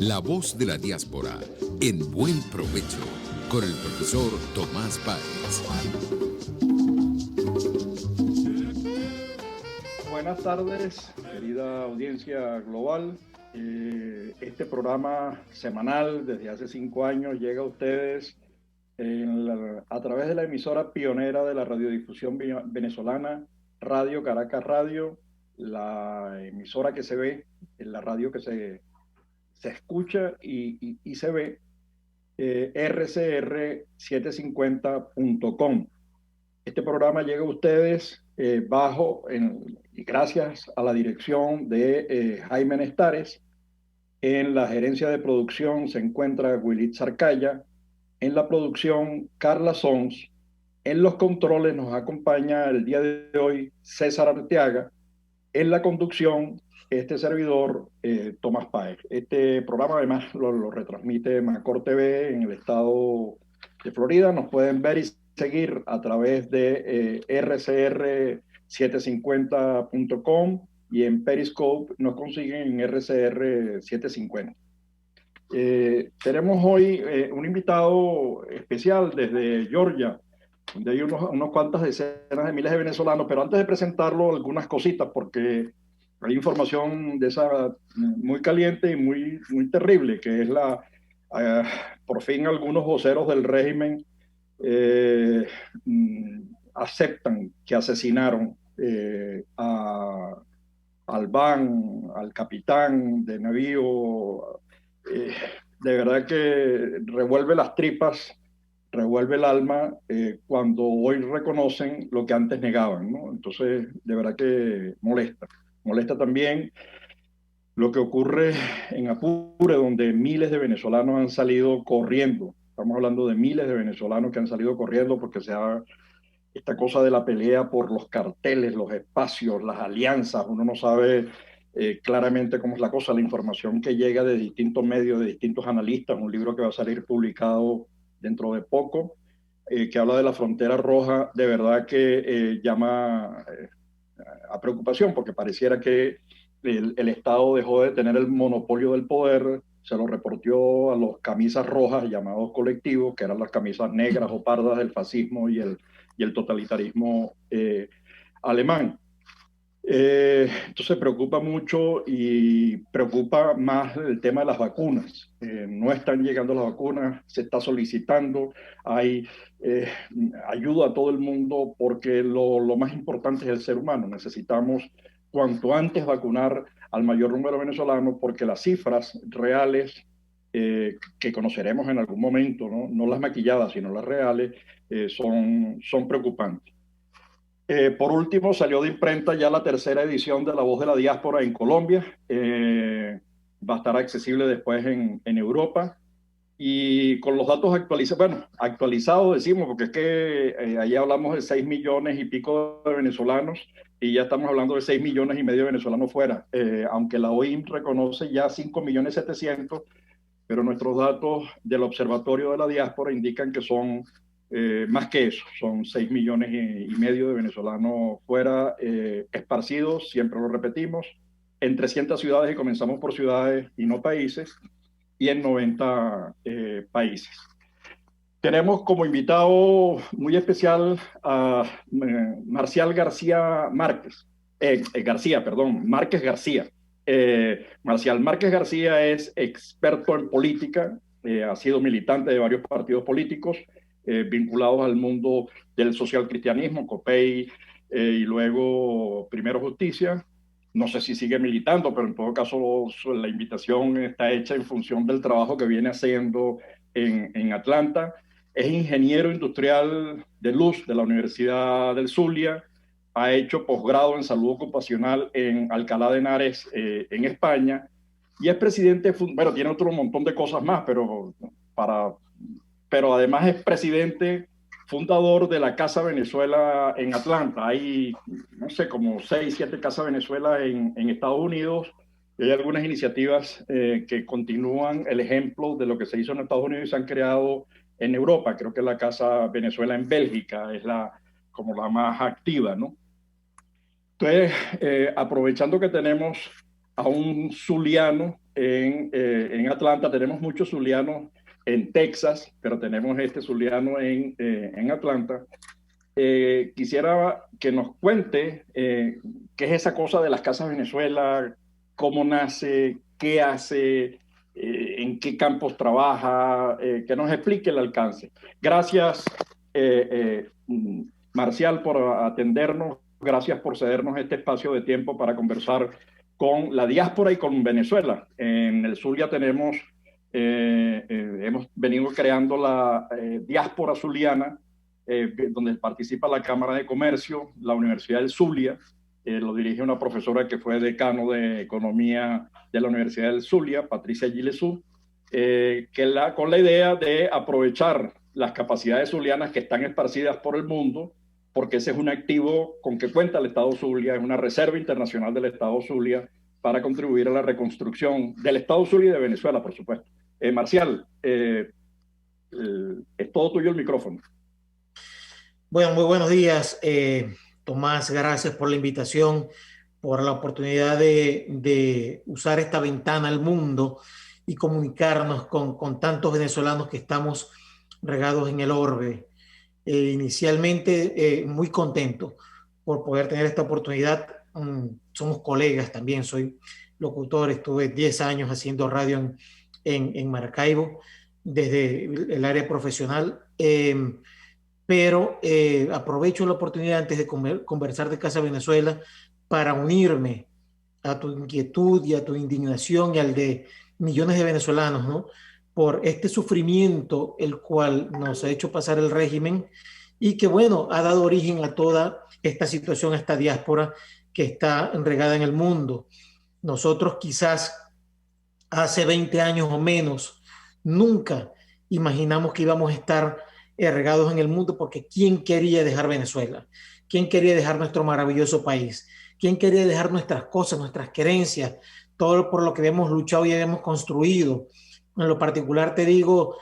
La voz de la diáspora, en buen provecho, con el profesor Tomás Páez. Buenas tardes, querida audiencia global. Este programa semanal desde hace 5 años llega a ustedes a través de la emisora pionera de la radiodifusión venezolana, Radio Caracas Radio, la emisora que se ve, la radio que se escucha y se ve, rcr750.com. Este programa llega a ustedes y gracias a la dirección de Jaime Nestares. En la gerencia de producción se encuentra Willy Zarcaya. En la producción, Carla Sons. En los controles nos acompaña el día de hoy César Arteaga. En la conducción, este servidor, Tomás Páez. Este programa además lo retransmite Macor TV en el estado de Florida. Nos pueden ver y seguir a través de rcr750.com y en Periscope nos consiguen en rcr750. Tenemos hoy un invitado especial desde Georgia, donde hay unos cuantas decenas de miles de venezolanos, pero antes de presentarlo, algunas cositas, porque hay información de esa muy caliente y muy terrible, que es por fin algunos voceros del régimen aceptan que asesinaron al al capitán de navío. De verdad que revuelve las tripas, revuelve el alma cuando hoy reconocen lo que antes negaban, ¿no? Entonces, de verdad que molesta. Molesta también lo que ocurre en Apure, donde miles de venezolanos han salido corriendo. Estamos hablando de miles de venezolanos que han salido corriendo porque esta cosa de la pelea por los carteles, los espacios, las alianzas. Uno no sabe claramente cómo es la cosa. La información que llega de distintos medios, de distintos analistas, un libro que va a salir publicado dentro de poco, que habla de la frontera roja, de verdad que llama a preocupación, porque pareciera que el Estado dejó de tener el monopolio del poder, se lo reportó a los camisas rojas llamados colectivos, que eran las camisas negras o pardas del fascismo y el totalitarismo alemán. Entonces preocupa mucho y preocupa más el tema de las vacunas. No están llegando las vacunas, se está solicitando, hay ayuda a todo el mundo porque lo más importante es el ser humano. Necesitamos cuanto antes vacunar al mayor número de venezolanos porque las cifras reales que conoceremos en algún momento, no las maquilladas, sino las reales, son preocupantes. Por último, salió de imprenta ya la tercera edición de La Voz de la Diáspora en Colombia. Va a estar accesible después en Europa. Y con los datos actualizados decimos, porque es que ahí hablamos de 6 millones y pico de venezolanos y ya estamos hablando de 6 millones y medio de venezolanos fuera. Aunque la OIM reconoce ya 5 millones 700, pero nuestros datos del Observatorio de la Diáspora indican que son más que eso, son 6 millones y medio de venezolanos fuera, esparcidos, siempre lo repetimos, en 300 ciudades, y comenzamos por ciudades y no países, y en 90 países. Tenemos como invitado muy especial a Marcial García Márquez, Márquez García. Marcial Márquez García es experto en política, ha sido militante de varios partidos políticos vinculados al mundo del socialcristianismo, COPEI, y luego Primero Justicia. No sé si sigue militando, pero en todo caso la invitación está hecha en función del trabajo que viene haciendo en Atlanta. Es ingeniero industrial de luz de la Universidad del Zulia, ha hecho posgrado en salud ocupacional en Alcalá de Henares, en España, y es presidente, bueno, tiene otro montón de cosas más, pero además es presidente fundador de la Casa Venezuela en Atlanta. Hay, no sé, como 6, 7 Casa Venezuela en Estados Unidos. Y hay algunas iniciativas que continúan el ejemplo de lo que se hizo en Estados Unidos y se han creado en Europa. Creo que la Casa Venezuela en Bélgica es como la más activa, ¿no? Entonces, aprovechando que tenemos a un zuliano en Atlanta. Tenemos muchos zulianos en Texas, pero tenemos este zuliano en Atlanta. Quisiera que nos cuente qué es esa cosa de las Casas Venezuela, cómo nace, qué hace, en qué campos trabaja, que nos explique el alcance. Gracias, Marcial, por atendernos. Gracias por cedernos este espacio de tiempo para conversar con la diáspora y con Venezuela. En el Zulia hemos venido creando la diáspora zuliana, donde participa la Cámara de Comercio, la Universidad del Zulia. Lo dirige una profesora que fue decano de Economía de la Universidad del Zulia, Patricia Gilesú, con la idea de aprovechar las capacidades zulianas que están esparcidas por el mundo, porque ese es un activo con que cuenta el Estado Zulia, es una reserva internacional del Estado Zulia para contribuir a la reconstrucción del Estado Zulia y de Venezuela, por supuesto. Marcial, es todo tuyo el micrófono. Bueno, muy buenos días, Tomás. Gracias por la invitación, por la oportunidad de usar esta ventana al mundo y comunicarnos con tantos venezolanos que estamos regados en el orbe. Inicialmente, muy contento por poder tener esta oportunidad. Somos colegas también, soy locutor, estuve 10 años haciendo radio en Maracaibo desde el área profesional. Pero aprovecho la oportunidad antes de conversar de Casa Venezuela para unirme a tu inquietud y a tu indignación y al de millones de venezolanos, ¿no? Por este sufrimiento el cual nos ha hecho pasar el régimen y que, bueno, ha dado origen a toda esta situación, a esta diáspora que está regada en el mundo. Nosotros quizás hace 20 años o menos nunca imaginamos que íbamos a estar regados en el mundo, porque ¿quién quería dejar Venezuela? ¿Quién quería dejar nuestro maravilloso país? ¿Quién quería dejar nuestras cosas, nuestras querencias, todo por lo que hemos luchado y hemos construido? En lo particular te digo,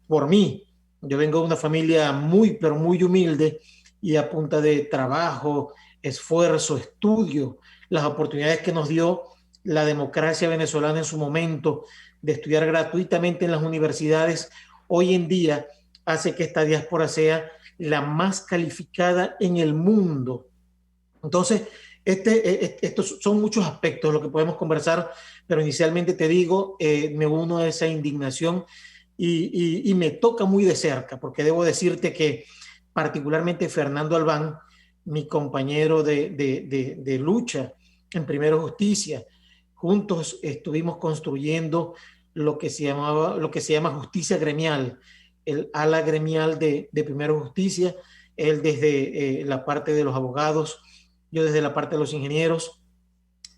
por mí, yo vengo de una familia muy, pero muy humilde y a punta de trabajo, esfuerzo, estudio, las oportunidades que nos dio la democracia venezolana en su momento de estudiar gratuitamente en las universidades, hoy en día hace que esta diáspora sea la más calificada en el mundo. Entonces, estos son muchos aspectos de lo que podemos conversar, pero inicialmente te digo, me uno a esa indignación y me toca muy de cerca, porque debo decirte que particularmente Fernando Albán, mi compañero de lucha en Primero Justicia, juntos estuvimos construyendo lo que se llama justicia gremial, el ala gremial de Primero Justicia, él desde la parte de los abogados, yo desde la parte de los ingenieros,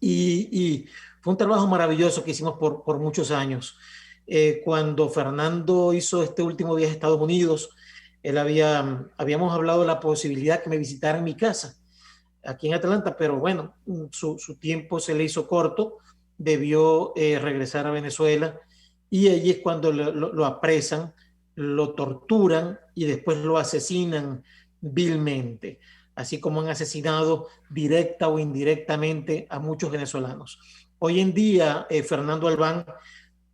y fue un trabajo maravilloso que hicimos por muchos años. Cuando Fernando hizo este último viaje a Estados Unidos, habíamos hablado de la posibilidad que me visitara en mi casa, aquí en Atlanta, pero bueno, su tiempo se le hizo corto, debió regresar a Venezuela, y allí es cuando lo apresan, lo torturan y después lo asesinan vilmente, así como han asesinado directa o indirectamente a muchos venezolanos. Hoy en día, Fernando Albán,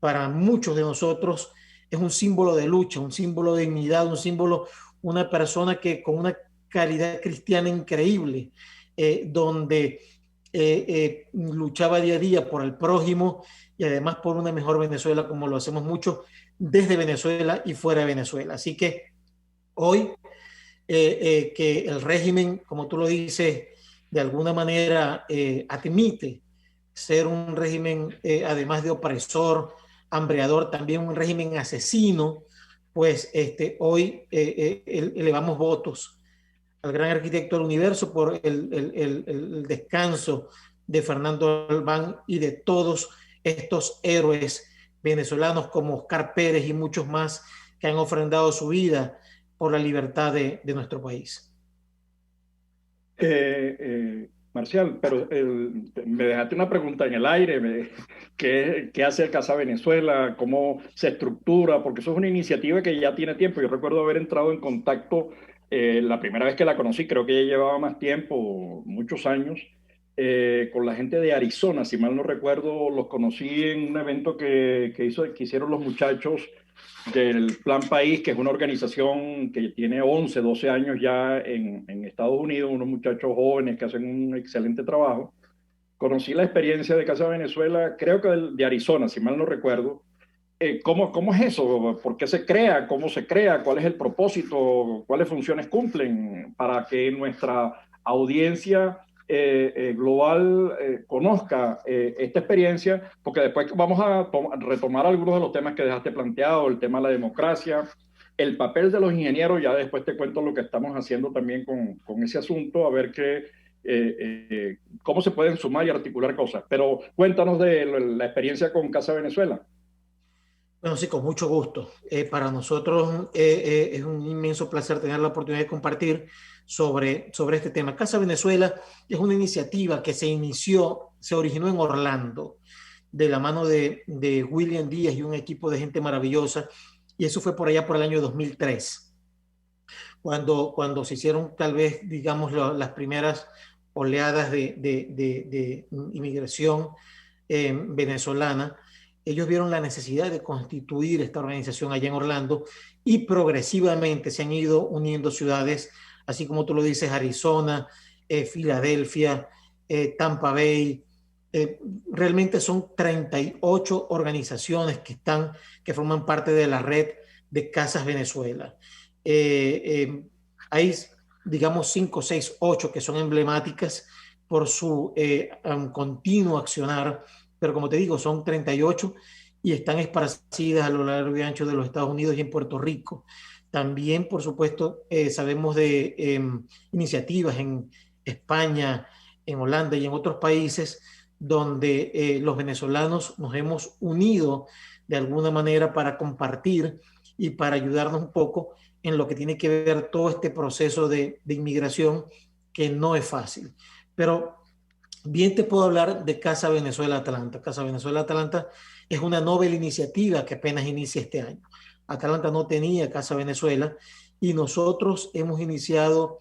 para muchos de nosotros, es un símbolo de lucha, un símbolo de dignidad, un símbolo, una persona que con una calidad cristiana increíble, donde luchaba día a día por el prójimo y además por una mejor Venezuela, como lo hacemos mucho desde Venezuela y fuera de Venezuela. Así que hoy que el régimen, como tú lo dices, de alguna manera admite ser un régimen, además de opresor, hambreador, también un régimen asesino, pues hoy elevamos votos al gran arquitecto del universo por el descanso de Fernando Albán y de todos estos héroes venezolanos como Oscar Pérez y muchos más que han ofrendado su vida por la libertad de nuestro país. Marcial, pero me dejaste una pregunta en el aire. ¿Qué hace Casa Venezuela? ¿Cómo se estructura? Porque eso es una iniciativa que ya tiene tiempo. Yo recuerdo haber entrado en contacto la primera vez que la conocí, creo que ella llevaba más tiempo, muchos años, con la gente de Arizona, si mal no recuerdo, los conocí en un evento que hicieron los muchachos del Plan País, que es una organización que tiene 11, 12 años ya en Estados Unidos, unos muchachos jóvenes que hacen un excelente trabajo. Conocí la experiencia de Casa Venezuela, creo que de Arizona, si mal no recuerdo. ¿Cómo es eso? ¿Por qué se crea? ¿Cómo se crea? ¿Cuál es el propósito? ¿Cuáles funciones cumplen para que nuestra audiencia global conozca esta experiencia? Porque después vamos a retomar algunos de los temas que dejaste planteado, el tema de la democracia, el papel de los ingenieros. Ya después te cuento lo que estamos haciendo también con ese asunto, a ver cómo se pueden sumar y articular cosas. Pero cuéntanos de la experiencia con Casa Venezuela. Bueno, sí, con mucho gusto. Para nosotros es un inmenso placer tener la oportunidad de compartir sobre este tema. Casa Venezuela es una iniciativa que se originó en Orlando, de la mano de William Díaz y un equipo de gente maravillosa, y eso fue por allá por el año 2003, cuando se hicieron tal vez, digamos, las primeras oleadas de inmigración venezolana. Ellos vieron la necesidad de constituir esta organización allá en Orlando y progresivamente se han ido uniendo ciudades, así como tú lo dices, Arizona, Filadelfia, Tampa Bay. Realmente son 38 organizaciones que forman parte de la red de Casas Venezuela. Hay, digamos, 5, 6, 8 que son emblemáticas por su continuo accionar, pero como te digo, son 38 y están esparcidas a lo largo y ancho de los Estados Unidos y en Puerto Rico. También, por supuesto, sabemos de iniciativas en España, en Holanda y en otros países donde los venezolanos nos hemos unido de alguna manera para compartir y para ayudarnos un poco en lo que tiene que ver todo este proceso de inmigración, que no es fácil. Pero bien te puedo hablar de Casa Venezuela Atlanta. Casa Venezuela Atlanta es una novel iniciativa que apenas inicia este año. Atlanta no tenía Casa Venezuela y nosotros hemos iniciado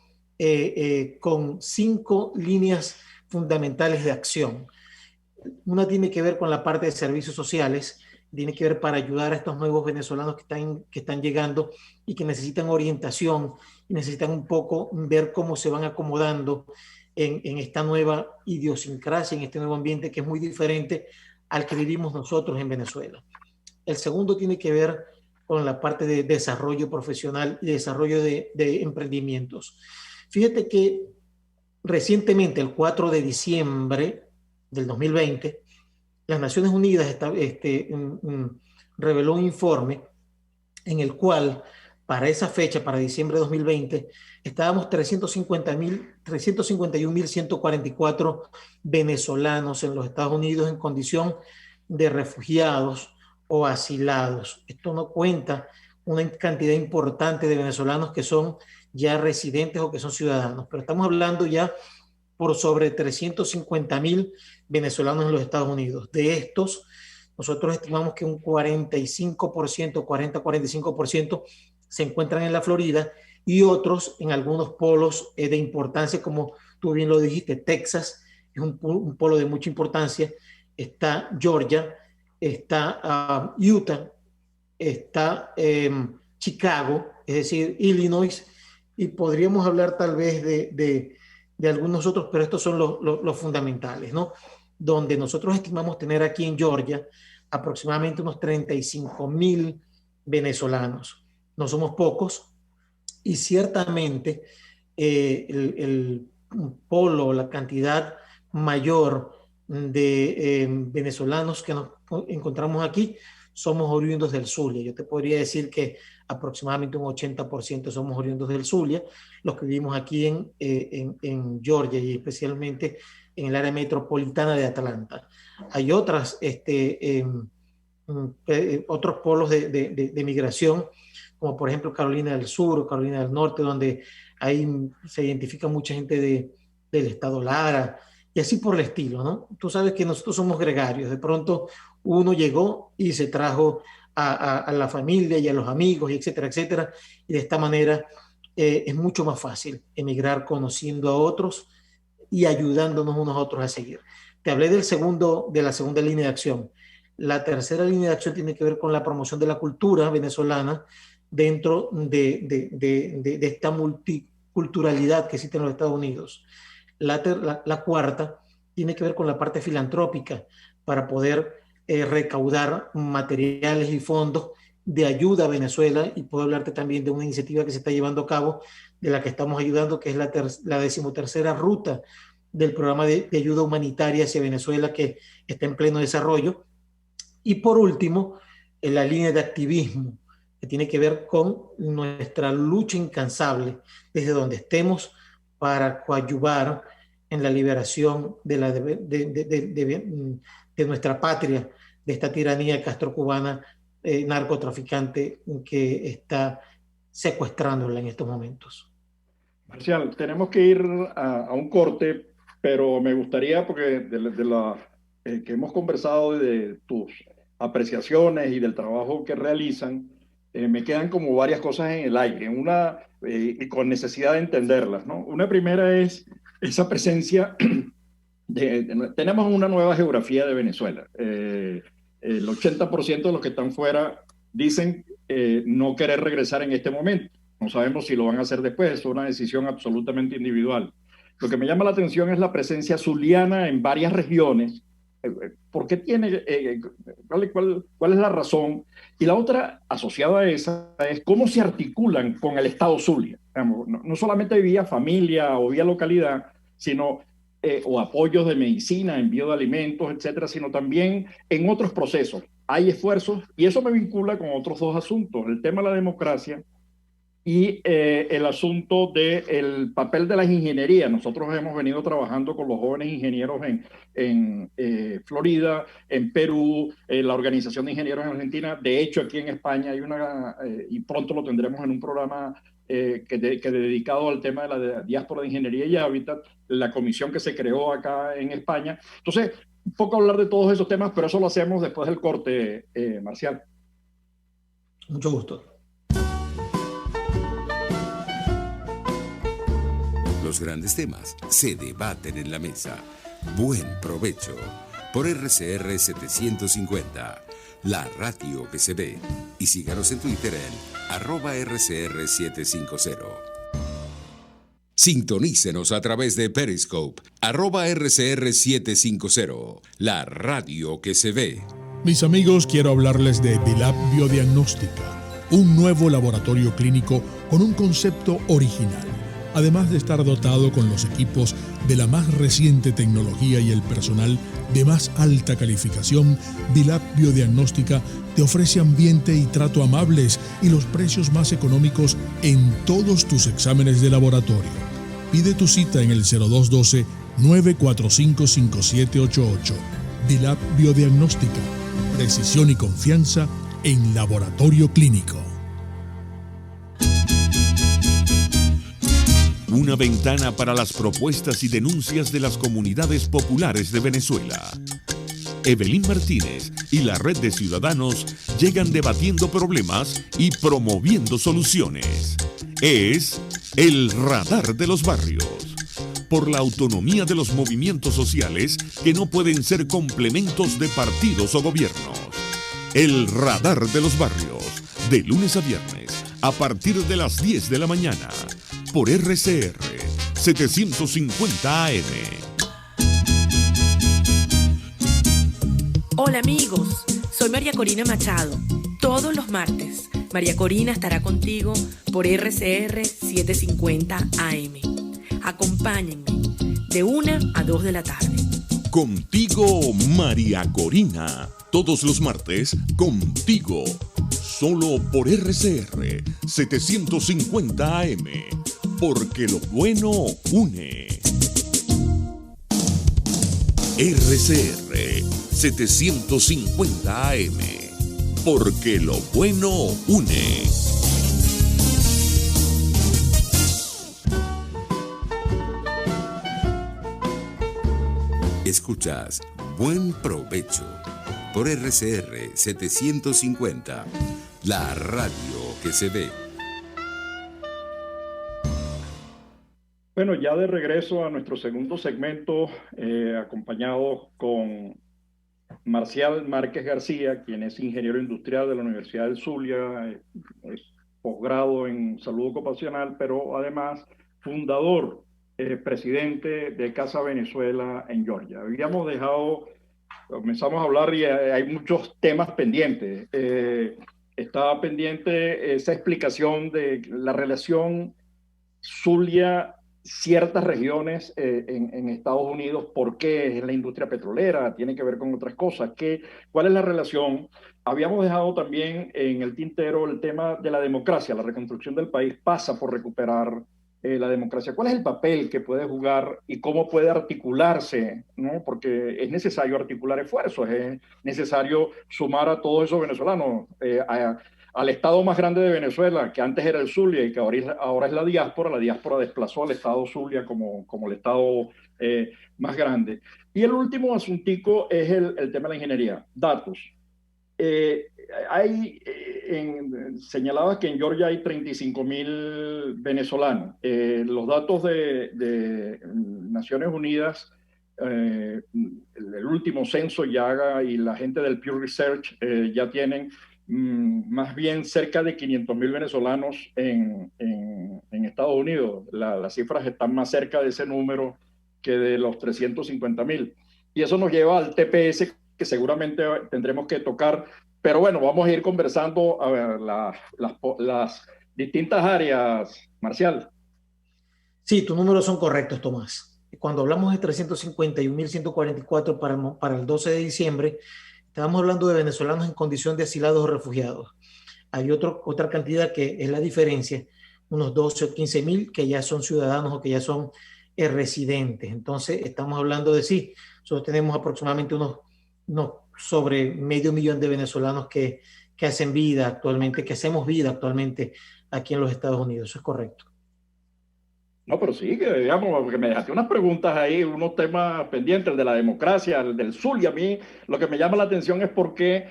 con 5 líneas fundamentales de acción. Una tiene que ver con la parte de servicios sociales, tiene que ver para ayudar a estos nuevos venezolanos que están llegando y que necesitan orientación y necesitan un poco ver cómo se van acomodando en esta nueva idiosincrasia, en este nuevo ambiente que es muy diferente al que vivimos nosotros en Venezuela. El segundo tiene que ver con la parte de desarrollo profesional y desarrollo de emprendimientos. Fíjate que recientemente, el 4 de diciembre del 2020, las Naciones Unidas reveló un informe en el cual para esa fecha, para diciembre de 2020, estábamos 351.144 venezolanos en los Estados Unidos en condición de refugiados o asilados. Esto no cuenta una cantidad importante de venezolanos que son ya residentes o que son ciudadanos, pero estamos hablando ya por sobre 350.000 venezolanos en los Estados Unidos. De estos, nosotros estimamos que un 45%, 40-45% se encuentran en la Florida y otros en algunos polos de importancia, como tú bien lo dijiste. Texas es un polo de mucha importancia, está Georgia, está Utah, está Chicago, es decir, Illinois, y podríamos hablar tal vez de algunos otros, pero estos son los fundamentales, ¿no? Donde nosotros estimamos tener aquí en Georgia aproximadamente unos 35.000 venezolanos. No somos pocos y ciertamente el polo, la cantidad mayor de venezolanos que nos encontramos aquí somos oriundos del Zulia. Yo te podría decir que aproximadamente un 80% somos oriundos del Zulia, los que vivimos aquí en Georgia y especialmente en el área metropolitana de Atlanta. Hay otros polos de migración, como por ejemplo Carolina del Sur o Carolina del Norte, donde ahí se identifica mucha gente del estado Lara, y así por el estilo, ¿no? Tú sabes que nosotros somos gregarios, de pronto uno llegó y se trajo a la familia y a los amigos, y etcétera, etcétera, y de esta manera es mucho más fácil emigrar conociendo a otros, y ayudándonos unos a otros a seguir. Te hablé de la segunda línea de acción. La tercera línea de acción tiene que ver con la promoción de la cultura venezolana dentro de esta multiculturalidad que existe en los Estados Unidos. La cuarta tiene que ver con la parte filantrópica para poder recaudar materiales y fondos de ayuda a Venezuela, y puedo hablarte también de una iniciativa que se está llevando a cabo, de la que estamos ayudando, que es la 13ª ruta del programa de ayuda humanitaria hacia Venezuela, que está en pleno desarrollo. Y por último, en la línea de activismo, que tiene que ver con nuestra lucha incansable desde donde estemos para coadyuvar en la liberación de nuestra patria, de esta tiranía castrocubana narcotraficante que está secuestrándola en estos momentos. Marcial, tenemos que ir a un corte, pero me gustaría, porque que hemos conversado de tus apreciaciones y del trabajo que realizan, me quedan como varias cosas en el aire, y con necesidad de entenderlas, ¿no? Una primera es esa presencia tenemos una nueva geografía de Venezuela. El 80% de los que están fuera dicen no querer regresar en este momento. No sabemos si lo van a hacer después, es una decisión absolutamente individual. Lo que me llama la atención es la presencia zuliana en varias regiones. ¿Por qué tiene, cuál es la razón? Y la otra, asociada a esa, es cómo se articulan con el Estado Zulia. No solamente vía familia o vía localidad, sino o apoyos de medicina, envío de alimentos, etcétera, sino también en otros procesos. Hay esfuerzos, y eso me vincula con otros dos asuntos: el tema de la democracia y el asunto del papel de las ingenierías. Nosotros hemos venido trabajando con los jóvenes ingenieros en Florida, en Perú, la Organización de Ingenieros en Argentina. De hecho, aquí en España hay y pronto lo tendremos en un programa que dedicado al tema de la diáspora de ingeniería y hábitat, la comisión que se creó acá en España. Entonces, un poco hablar de todos esos temas, pero eso lo hacemos después del corte, Marcial. Mucho gusto. Los grandes temas se debaten en la mesa. Buen provecho por RCR 750, la radio que se ve. Y síganos en Twitter en @RCR750. Sintonícenos a través de Periscope, @RCR750, la radio que se ve. Mis amigos, quiero hablarles de Dilab Biodiagnóstica, un nuevo laboratorio clínico con un concepto original. Además de estar dotado con los equipos de la más reciente tecnología y el personal de más alta calificación, Dilab Biodiagnóstica te ofrece ambiente y trato amables y los precios más económicos en todos tus exámenes de laboratorio. Pide tu cita en el 0212-945-5788. Dilab Biodiagnóstica, precisión y confianza en laboratorio clínico. Una ventana para las propuestas y denuncias de las comunidades populares de Venezuela. Evelyn Martínez y la Red de Ciudadanos llegan debatiendo problemas y promoviendo soluciones. Es el Radar de los Barrios. Por la autonomía de los movimientos sociales que no pueden ser complementos de partidos o gobiernos. El Radar de los Barrios, de lunes a viernes, a partir de las 10 de la mañana. Por RCR 750 AM. Hola amigos, soy María Corina Machado. Todos los martes, María Corina estará contigo por RCR 750 AM. Acompáñenme de 1 a 2 de la tarde. Contigo, María Corina. Todos los martes, contigo. Solo por RCR 750 AM. Porque lo bueno une. RCR 750 AM. Porque lo bueno une. Escuchas Buen Provecho por RCR 750, la radio que se ve. Bueno, ya de regreso a nuestro segundo segmento, acompañado con Marcial Márquez García, quien es ingeniero industrial de la Universidad del Zulia, es posgrado en salud ocupacional, pero además fundador, presidente de Casa Venezuela en Georgia. Comenzamos a hablar y hay muchos temas pendientes. Estaba pendiente esa explicación de la relación Zulia, ciertas regiones en Estados Unidos. ¿Por qué es la industria petrolera? ¿Tiene que ver con otras cosas? ¿Cuál es la relación? Habíamos dejado también en el tintero el tema de la democracia. La reconstrucción del país pasa por recuperar la democracia. ¿Cuál es el papel que puede jugar y cómo puede articularse, ¿no? Porque es necesario articular esfuerzos, es necesario sumar a todos esos venezolanos, al estado más grande de Venezuela, que antes era el Zulia y que ahora es la diáspora desplazó al estado Zulia como el estado más grande. Y el último asuntico es el tema de la ingeniería. Datos. Señalaba que en Georgia hay 35.000 venezolanos. Los datos de Naciones Unidas, el último censo y la gente del Pew Research ya tienen más bien cerca de 500.000 venezolanos en Estados Unidos. Las cifras están más cerca de ese número que de los 350.000. Y eso nos lleva al TPS, que seguramente tendremos que tocar. Pero bueno, vamos a ir conversando a ver, las distintas áreas, Marcial. Sí, tus números son correctos, Tomás. Cuando hablamos de 351.144 para el 12 de diciembre, estábamos hablando de venezolanos en condición de asilados o refugiados. Hay otra cantidad que es la diferencia, unos 12 o 15.000 que ya son ciudadanos o que ya son residentes. Entonces, estamos hablando de sí, nosotros tenemos aproximadamente unos sobre 500.000 de venezolanos que hacen vida actualmente, que hacemos vida actualmente aquí en los Estados Unidos. Eso es correcto. No, pero sí, que digamos, porque me dejaste unas preguntas ahí, unos temas pendientes, el de la democracia, el del Zulia. A mí lo que me llama la atención es por qué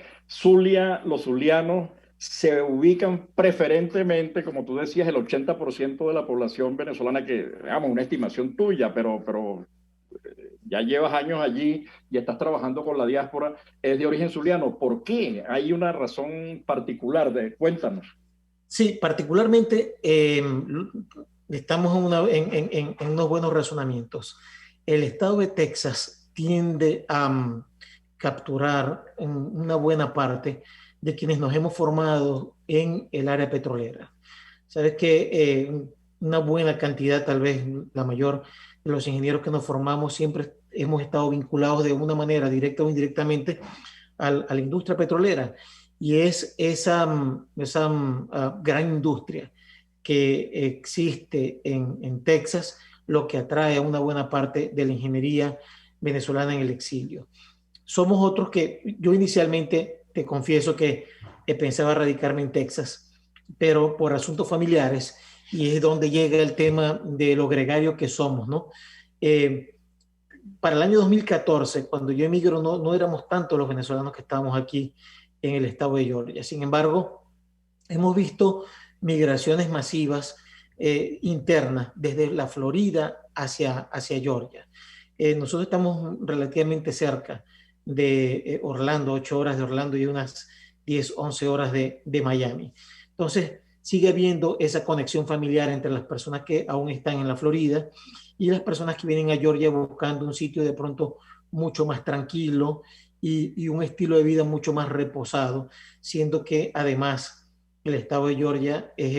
los zulianos se ubican preferentemente, como tú decías, el 80% de la población venezolana, que, digamos, una estimación tuya, pero ya llevas años allí y estás trabajando con la diáspora, es de origen zuliano. ¿Por qué? ¿Hay una razón particular? Cuéntanos. Sí, particularmente estamos en unos buenos razonamientos. El estado de Texas tiende a capturar una buena parte de quienes nos hemos formado en el área petrolera. Sabes que una buena cantidad, tal vez la mayor, de los ingenieros que nos formamos siempre hemos estado vinculados de una manera directa o indirectamente a la industria petrolera, y es esa gran industria que existe en Texas lo que atrae a una buena parte de la ingeniería venezolana en el exilio. Somos otros que yo inicialmente, te confieso que pensaba radicarme en Texas, pero por asuntos familiares, y es donde llega el tema de lo gregario que somos, ¿no? Para el año 2014, cuando yo emigro, no éramos tantos los venezolanos que estábamos aquí en el estado de Georgia. Sin embargo, hemos visto migraciones masivas internas desde la Florida hacia Georgia. Nosotros estamos relativamente cerca de Orlando, 8 horas de Orlando y unas 10, 11 horas de Miami. Entonces, sigue habiendo esa conexión familiar entre las personas que aún están en la Florida y las personas que vienen a Georgia buscando un sitio de pronto mucho más tranquilo y un estilo de vida mucho más reposado, siendo que además el estado de Georgia es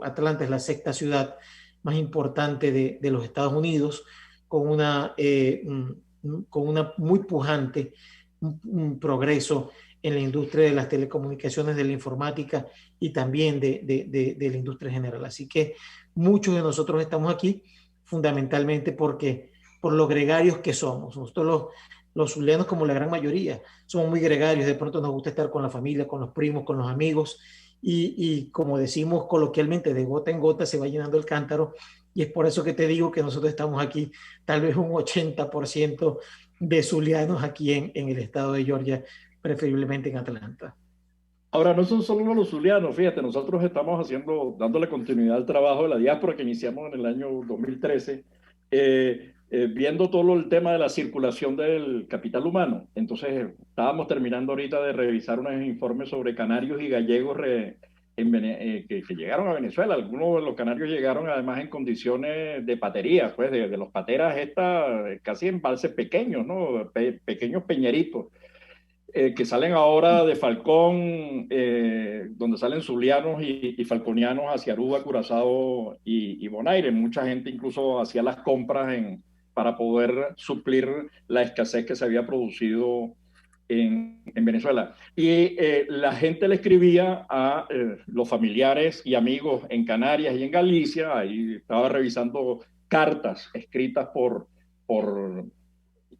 Atlanta es la sexta ciudad más importante de los Estados Unidos, con una muy pujante un progreso en la industria de las telecomunicaciones, de la informática y también de la industria general. Así que muchos de nosotros estamos aquí fundamentalmente por lo gregarios que somos. Nosotros los zulianos, como la gran mayoría, somos muy gregarios. De pronto nos gusta estar con la familia, con los primos, con los amigos, y como decimos coloquialmente, de gota en gota se va llenando el cántaro, y es por eso que te digo que nosotros estamos aquí, tal vez un 80% de zulianos aquí en el estado de Georgia, preferiblemente en Atlanta. Ahora, no son solo los zulianos, fíjate, nosotros estamos dándole continuidad al trabajo de la diáspora que iniciamos en el año 2013, viendo todo el tema de la circulación del capital humano. Entonces, estábamos terminando ahorita de revisar unos informes sobre canarios y gallegos que llegaron a Venezuela. Algunos de los canarios llegaron además en condiciones de patería, pues de los pateras casi en embalses pequeños, ¿no? Pequeños peñeritos que salen ahora de Falcón, donde salen zulianos y falconianos hacia Aruba, Curazao y Bonaire. Mucha gente incluso hacía las compras para poder suplir la escasez que se había producido en Venezuela. Y la gente le escribía a los familiares y amigos en Canarias y en Galicia. Ahí estaba revisando cartas escritas por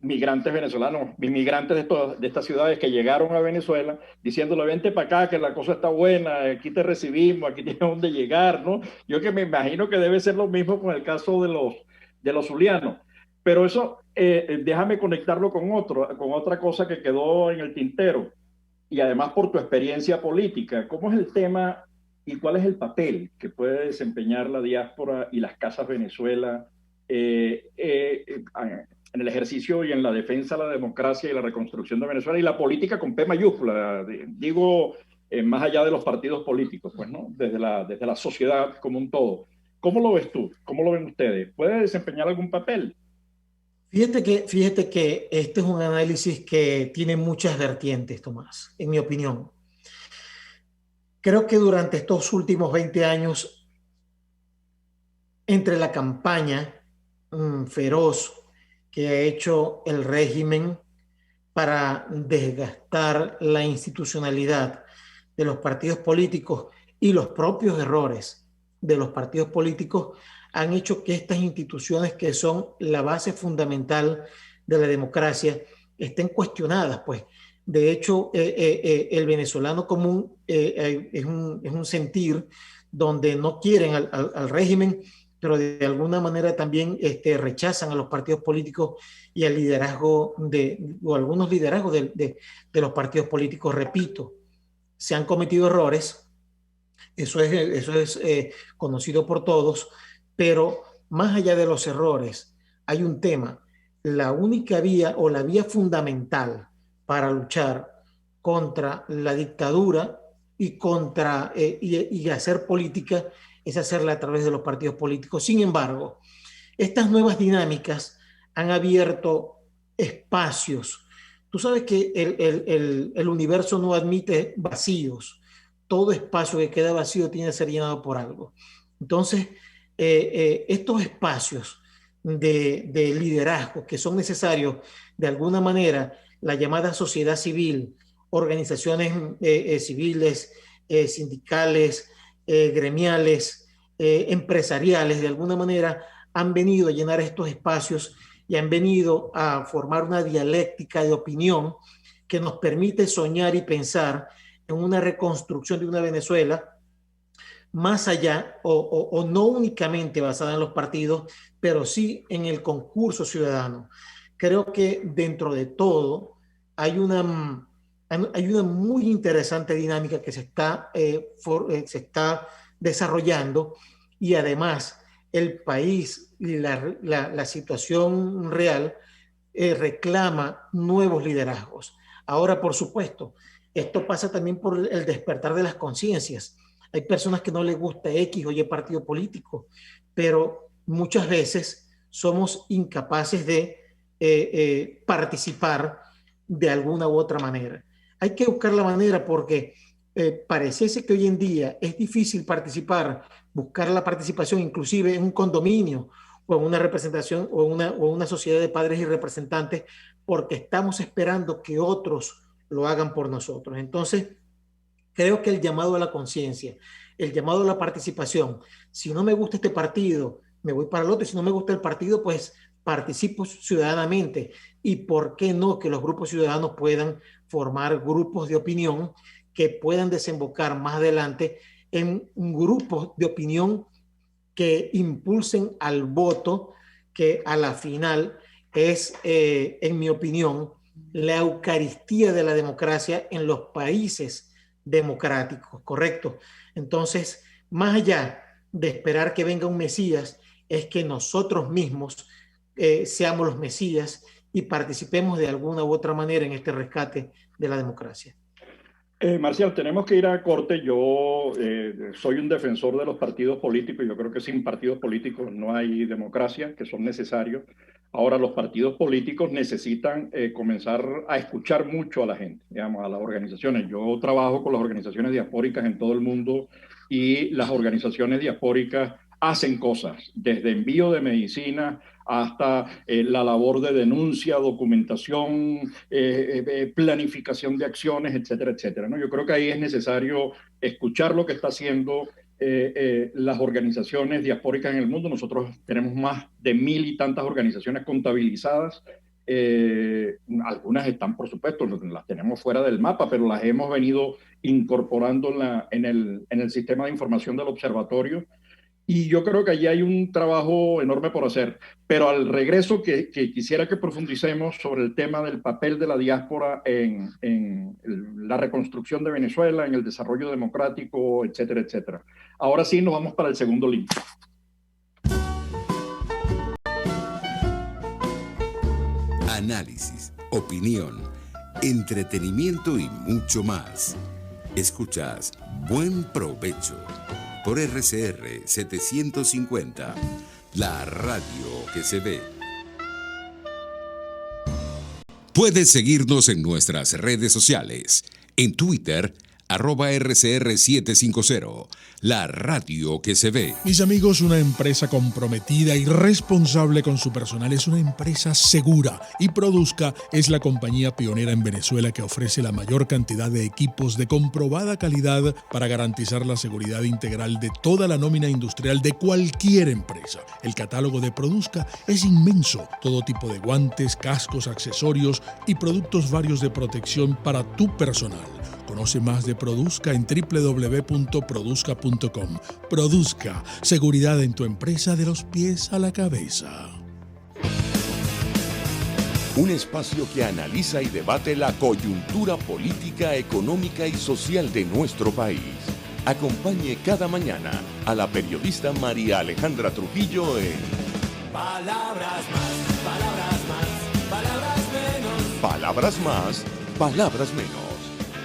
migrantes venezolanos, inmigrantes de estas ciudades que llegaron a Venezuela, diciéndole, vente para acá, que la cosa está buena, aquí te recibimos, aquí tienes donde llegar, ¿no? Yo que me imagino que debe ser lo mismo con el caso de los zulianos. Pero eso, déjame conectarlo con otra cosa que quedó en el tintero, y además por tu experiencia política, ¿cómo es el tema y cuál es el papel que puede desempeñar la diáspora y las casas Venezuela en el ejercicio y en la defensa de la democracia y la reconstrucción de Venezuela y la política con P mayúscula, digo, más allá de los partidos políticos, pues, ¿no? Desde la sociedad como un todo. ¿Cómo lo ves tú? ¿Cómo lo ven ustedes? ¿Puede desempeñar algún papel? Fíjate que este es un análisis que tiene muchas vertientes, Tomás, en mi opinión. Creo que durante estos últimos 20 años, entre la campaña feroz que ha hecho el régimen para desgastar la institucionalidad de los partidos políticos y los propios errores de los partidos políticos han hecho que estas instituciones que son la base fundamental de la democracia estén cuestionadas, pues. De hecho, el venezolano común es un sentir donde no quieren al régimen, pero de alguna manera también rechazan a los partidos políticos y al liderazgo o algunos liderazgos de los partidos políticos. Repito, se han cometido errores, eso es conocido por todos, pero más allá de los errores, hay un tema. La única vía o la vía fundamental para luchar contra la dictadura y hacer política es hacerla a través de los partidos políticos. Sin embargo, estas nuevas dinámicas han abierto espacios. Tú sabes que el universo no admite vacíos. Todo espacio que queda vacío tiene que ser llenado por algo. Entonces, estos espacios de liderazgo que son necesarios, de alguna manera, la llamada sociedad civil, organizaciones civiles, sindicales, gremiales, empresariales, de alguna manera han venido a llenar estos espacios y han venido a formar una dialéctica de opinión que nos permite soñar y pensar en una reconstrucción de una Venezuela más allá o no únicamente basada en los partidos, pero sí en el concurso ciudadano. Creo que dentro de todo hay una muy interesante dinámica que se está desarrollando, y además el país y la situación real reclama nuevos liderazgos. Ahora, por supuesto, esto pasa también por el despertar de las conciencias. Hay personas que no les gusta X o Y partido político, pero muchas veces somos incapaces de participar de alguna u otra manera. Hay que buscar la manera porque pareciese que hoy en día es difícil buscar la participación inclusive en un condominio o en una representación o una sociedad de padres y representantes, porque estamos esperando que otros lo hagan por nosotros. Entonces, creo que el llamado a la conciencia, el llamado a la participación, si no me gusta este partido, me voy para el otro, si no me gusta el partido, pues participo ciudadanamente. Y por qué no que los grupos ciudadanos puedan formar grupos de opinión que puedan desembocar más adelante en grupos de opinión que impulsen al voto, que a la final es, en mi opinión, la eucaristía de la democracia en los países democráticos, ¿correcto? Entonces, más allá de esperar que venga un Mesías, es que nosotros mismos seamos los Mesías y participemos de alguna u otra manera en este rescate de la democracia. Marcial, tenemos que ir a corte. Yo soy un defensor de los partidos políticos. Yo creo que sin partidos políticos no hay democracia, que son necesarios. Ahora, los partidos políticos necesitan comenzar a escuchar mucho a la gente, digamos, a las organizaciones. Yo trabajo con las organizaciones diaspóricas en todo el mundo y las organizaciones diaspóricas hacen cosas, desde envío de medicina hasta la labor de denuncia, documentación, planificación de acciones, etcétera, etcétera, ¿no? Yo creo que ahí es necesario escuchar lo que está haciendo las organizaciones diaspóricas en el mundo. Nosotros tenemos más de 1000 y tantas organizaciones contabilizadas. Algunas están, por supuesto, las tenemos fuera del mapa, pero las hemos venido incorporando en el sistema de información del observatorio. Y yo creo que allí hay un trabajo enorme por hacer. Pero al regreso, que quisiera que profundicemos sobre el tema del papel de la diáspora en la reconstrucción de Venezuela, en el desarrollo democrático, etcétera, etcétera. Ahora sí, nos vamos para el segundo link. Análisis, opinión, entretenimiento y mucho más. Escuchas Buen Provecho por RCR 750, la radio que se ve. Puedes seguirnos en nuestras redes sociales. En Twitter, @RCR750, la radio que se ve. Mis amigos, una empresa comprometida y responsable con su personal es una empresa segura, y Produzca es la compañía pionera en Venezuela que ofrece la mayor cantidad de equipos de comprobada calidad para garantizar la seguridad integral de toda la nómina industrial de cualquier empresa. El catálogo de Produzca es inmenso, todo tipo de guantes, cascos, accesorios y productos varios de protección para tu personal. Conoce más de Produzca en www.produzca.com. Produzca, seguridad en tu empresa de los pies a la cabeza. Un espacio que analiza y debate la coyuntura política, económica y social de nuestro país. Acompañe cada mañana a la periodista María Alejandra Trujillo en Palabras más, palabras más, palabras menos. Palabras más, palabras menos.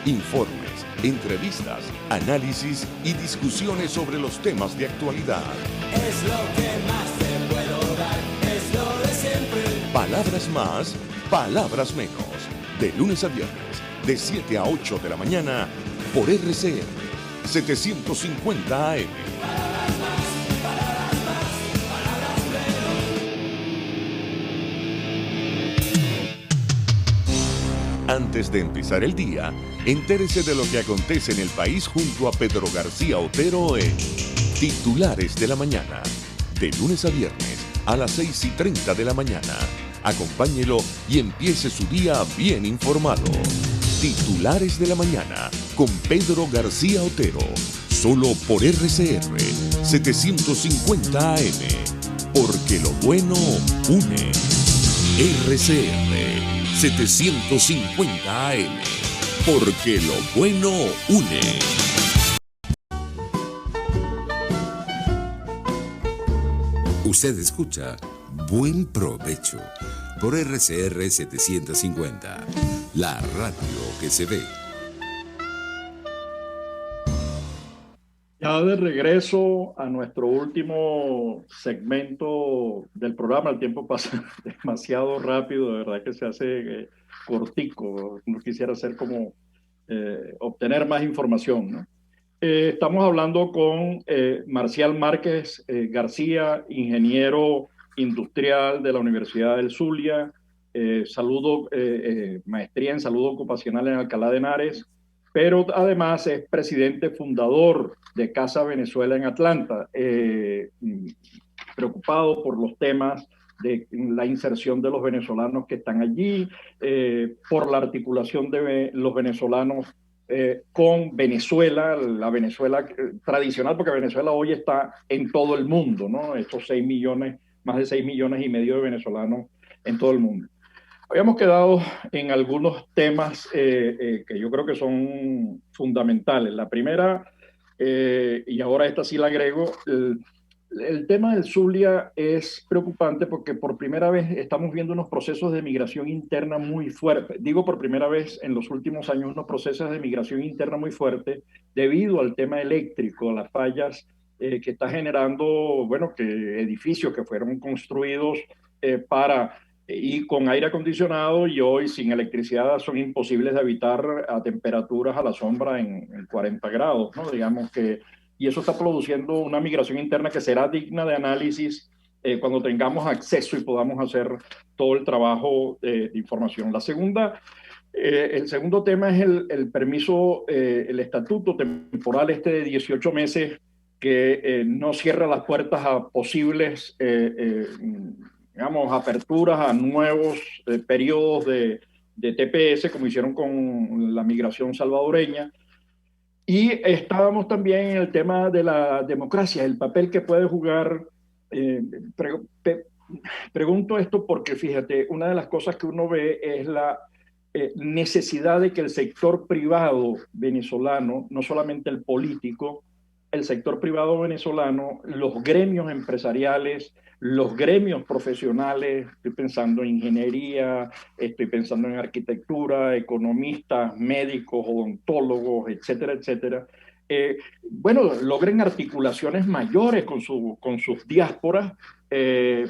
Informes, entrevistas, análisis y discusiones sobre los temas de actualidad. Es lo que más te puedo dar, es lo de siempre. Palabras más, palabras menos. De lunes a viernes, de 7 a 8 de la mañana, por RCR 750 AM. Palabras más, palabras más, palabras menos. Antes de empezar el día, entérese de lo que acontece en el país junto a Pedro García Otero en Titulares de la Mañana. De lunes a viernes a las 6:30 de la mañana. Acompáñelo y empiece su día bien informado. Titulares de la Mañana con Pedro García Otero. Solo por RCR 750 AM. Porque lo bueno une. RCR 750 AM. Porque lo bueno une. Usted escucha Buen Provecho por RCR 750, la radio que se ve. Ya de regreso a nuestro último segmento del programa. El tiempo pasa demasiado rápido, de verdad que se hace cortico. No quisiera hacer como obtener más información, ¿no? Estamos hablando con Marcial Márquez García, ingeniero industrial de la Universidad del Zulia, maestría en salud ocupacional en Alcalá de Henares, pero además es presidente fundador de Casa Venezuela en Atlanta, preocupado por los temas de la inserción de los venezolanos que están allí, por la articulación de los venezolanos con Venezuela, la Venezuela tradicional, porque Venezuela hoy está en todo el mundo, ¿no? Estos 6 millones, más de 6 millones y medio de venezolanos en todo el mundo. Habíamos quedado en algunos temas que yo creo que son fundamentales. La primera, y ahora esta sí la agrego, el tema del Zulia es preocupante porque por primera vez estamos viendo unos procesos de migración interna muy fuertes. Digo por primera vez en los últimos años unos procesos de migración interna muy fuertes debido al tema eléctrico, a las fallas que está generando, bueno, que edificios que fueron construidos para y con aire acondicionado y hoy sin electricidad son imposibles de habitar a temperaturas a la sombra en 40 grados, ¿no? Digamos que y eso está produciendo una migración interna que será digna de análisis cuando tengamos acceso y podamos hacer todo el trabajo de información. La segunda, el segundo tema es el permiso, el estatuto temporal de 18 meses que no cierra las puertas a posibles, digamos, aperturas a nuevos periodos de TPS, como hicieron con la migración salvadoreña. Y estábamos también en el tema de la democracia, el papel que puede jugar. Pregunto esto porque, fíjate, una de las cosas que uno ve es la necesidad de que el sector privado venezolano, no solamente el político, el sector privado venezolano, los gremios empresariales, los gremios profesionales, estoy pensando en ingeniería, estoy pensando en arquitectura, economistas, médicos, odontólogos, etcétera, etcétera, bueno, logren articulaciones mayores con sus diásporas,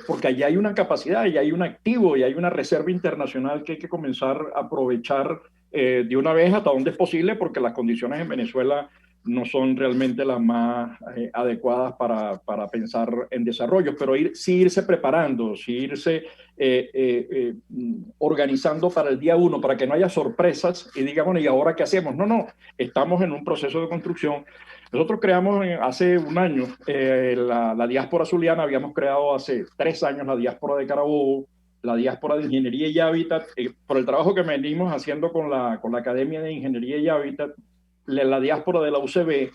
porque allá hay una capacidad, y hay un activo, y hay una reserva internacional que hay que comenzar a aprovechar de una vez hasta donde es posible, porque las condiciones en Venezuela no son realmente las más adecuadas para pensar en desarrollo, pero sí irse preparando, sí irse organizando para el día uno, para que no haya sorpresas y digamos, ¿y ahora qué hacemos? No, estamos en un proceso de construcción. Nosotros creamos hace un año la diáspora zuliana, habíamos creado hace 3 años la diáspora de Carabobo, la diáspora de Ingeniería y Hábitat, por el trabajo que venimos haciendo con la Academia de Ingeniería y Hábitat, la diáspora de la UCB,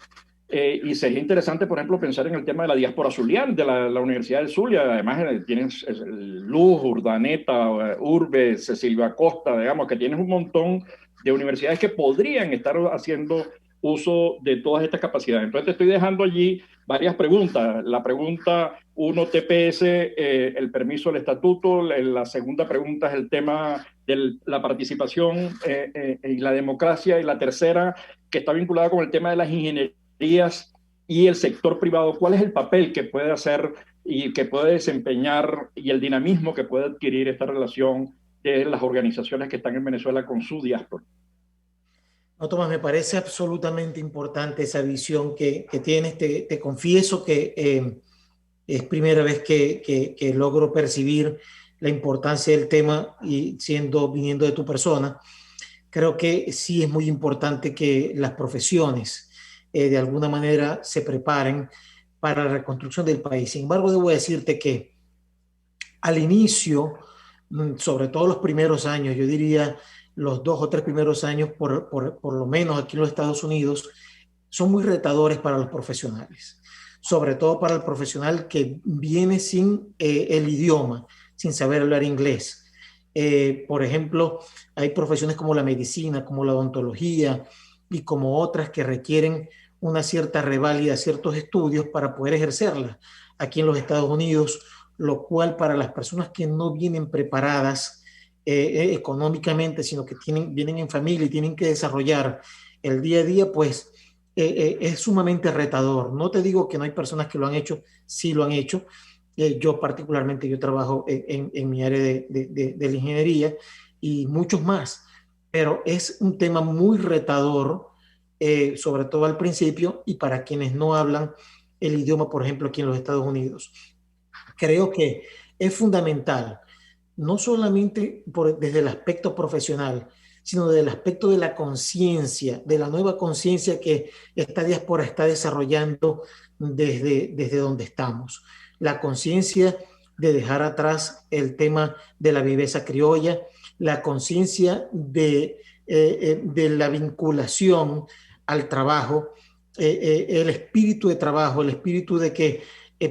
y sería interesante, por ejemplo, pensar en el tema de la diáspora zuliana, de la Universidad del Zulia. Además, tienes Luz, Urdaneta, Urbe, Cecilia Costa, digamos, que tienes un montón de universidades que podrían estar haciendo uso de todas estas capacidades. Entonces, te estoy dejando allí varias preguntas. La pregunta 1, TPS, el permiso del estatuto. La segunda pregunta es el tema de la participación y la democracia. Y la tercera, que está vinculada con el tema de las ingenierías y el sector privado. ¿Cuál es el papel que puede hacer y que puede desempeñar y el dinamismo que puede adquirir esta relación de las organizaciones que están en Venezuela con su diáspora? No, Tomás, me parece absolutamente importante esa visión que tienes. Te confieso que es primera vez que logro percibir la importancia del tema y viniendo de tu persona. Creo que sí es muy importante que las profesiones de alguna manera se preparen para la reconstrucción del país. Sin embargo, debo decirte que al inicio, sobre todo los primeros años, yo diría los 2 o 3 primeros años, por lo menos aquí en los Estados Unidos, son muy retadores para los profesionales, sobre todo para el profesional que viene sin el idioma, sin saber hablar inglés. Por ejemplo, hay profesiones como la medicina, como la odontología y como otras que requieren una cierta reválida, ciertos estudios para poder ejercerlas aquí en los Estados Unidos, lo cual para las personas que no vienen preparadas económicamente, sino que vienen en familia y tienen que desarrollar el día a día, pues es sumamente retador. No te digo que no hay personas que lo han hecho, sí lo han hecho. Yo particularmente, yo trabajo en mi área de la ingeniería y muchos más, pero es un tema muy retador, sobre todo al principio y para quienes no hablan el idioma, por ejemplo, aquí en los Estados Unidos. Creo que es fundamental, no solamente desde el aspecto profesional, sino desde el aspecto de la conciencia, de la nueva conciencia que esta diáspora está desarrollando desde donde estamos. La conciencia de dejar atrás el tema de la viveza criolla, la conciencia de la vinculación al trabajo, el espíritu de trabajo, el espíritu de que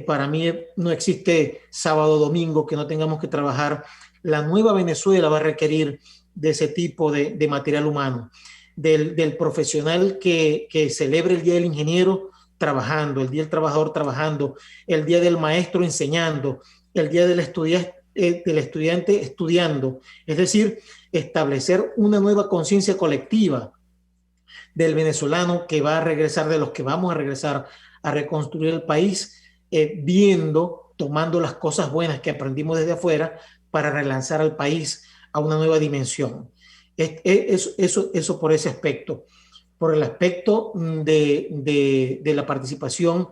para mí no existe sábado o domingo que no tengamos que trabajar. la nueva Venezuela va a requerir de ese tipo de material humano, del profesional que celebre el Día del Ingeniero trabajando, el Día del Trabajador trabajando, el Día del Maestro enseñando, el Día del estudiante estudiando. Es decir, establecer una nueva conciencia colectiva del venezolano que va a regresar, de los que vamos a regresar a reconstruir el país, tomando las cosas buenas que aprendimos desde afuera para relanzar al país a una nueva dimensión. Eso por ese aspecto. Por el aspecto de la participación,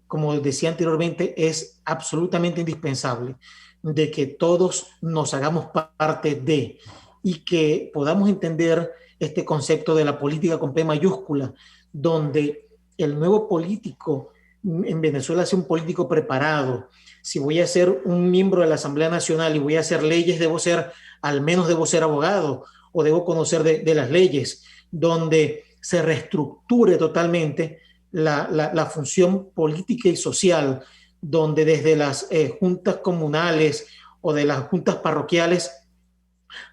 como decía anteriormente, es absolutamente indispensable de que todos nos hagamos parte de, y que podamos entender este concepto de la política con P mayúscula, donde el nuevo político en Venezuela sea un político preparado. Si voy a ser un miembro de la Asamblea Nacional y voy a hacer leyes, al menos debo ser abogado o debo conocer de las leyes, donde se reestructure totalmente la función política y social, donde desde las juntas comunales o de las juntas parroquiales